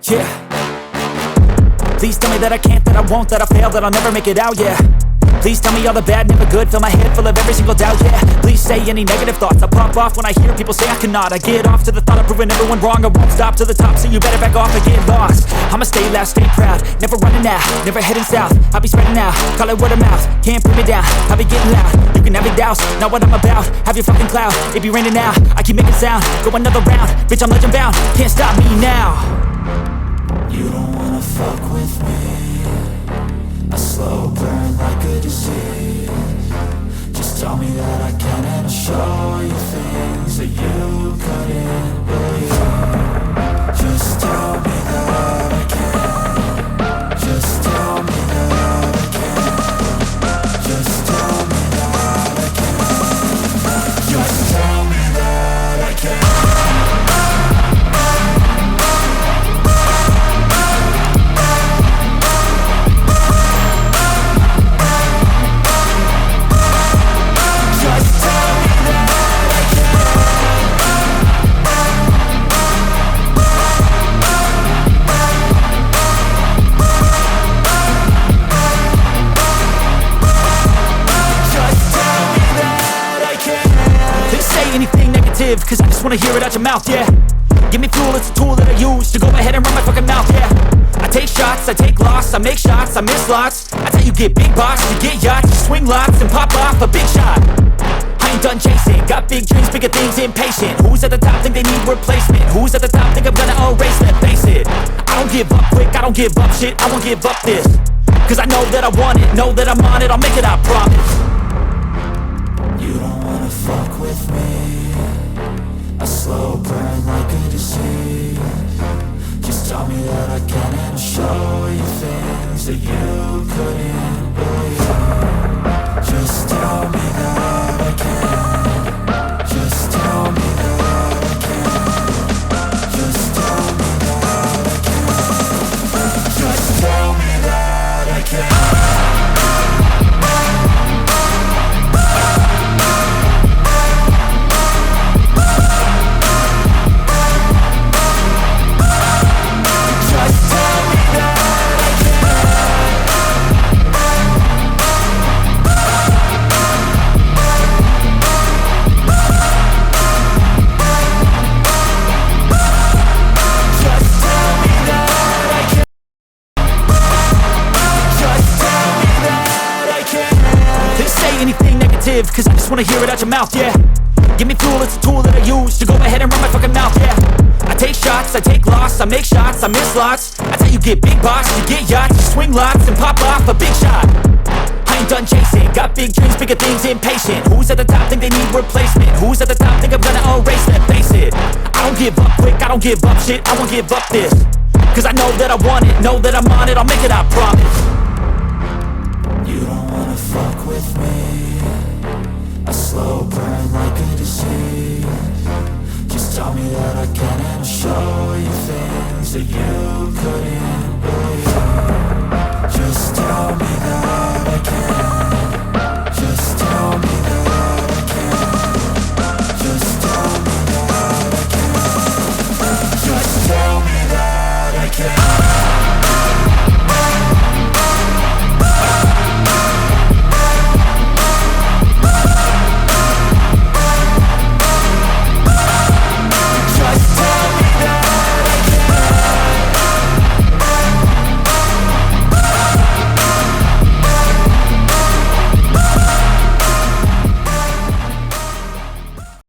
Yeah. Please tell me that I can't, that I won't, that I fail, that I'll never make it out, yeah. Please tell me all the bad, never good, fill my head full of every single doubt, yeah. Please say any negative thoughts, I pop off when I hear people say I cannot. I get off to the thought of proving everyone wrong, I won't stop to the top, so you better back off and get lost. I'ma stay loud, stay proud, never running out, never heading south. I'll be spreading out, call it word of mouth, can't put me down, I'll be getting loud. You can have your doubts, not what I'm about, have your fucking clout. It be raining now, I keep making sound, go another round, bitch I'm legend bound, can't stop me now. You don't wanna fuck with me, a slow burn like a disease. Just tell me that I can and I'll show you things that you couldn't believe. Just tell me that I can. Just tell me that I can. Just tell me that I can. Just tell me that I can. Cause I just wanna hear it out your mouth, yeah. Give me fuel, it's a tool that I use to go ahead and run my fucking mouth, yeah. I take shots, I take loss, I make shots, I miss lots. That's how you get big boss, you get yachts, you swing lots and pop off a big shot. I ain't done chasing, got big dreams, bigger things, impatient. Who's at the top think they need replacement? Who's at the top think I'm gonna erase them? Face it, I don't give up quick, I don't give up shit, I won't give up this. Cause I know that I want it, know that I'm on it, I'll make it, I promise. You don't wanna fuck with me, a slow burn like a disease. Just tell me that I can and I'll show you things that you couldn't believe. Just tell me that I can. Just tell me that I can. Just tell me that I can. Just tell me that I can. Cause I just wanna hear it out your mouth, yeah. Give me fuel, it's a tool that I use to go ahead and run my fucking mouth, yeah. I take shots, I take loss, I make shots, I miss lots. That's how you get big boss, you get yachts, you swing lots and pop off a big shot. I ain't done chasing, got big dreams, bigger things, impatient. Who's at the top think they need replacement? Who's at the top think I'm gonna erase them? Face it, I don't give up quick, I don't give up shit, I won't give up this. Cause I know that I want it, know that I'm on it, I'll make it, I promise. You don't wanna fuck with me, a slow burn like a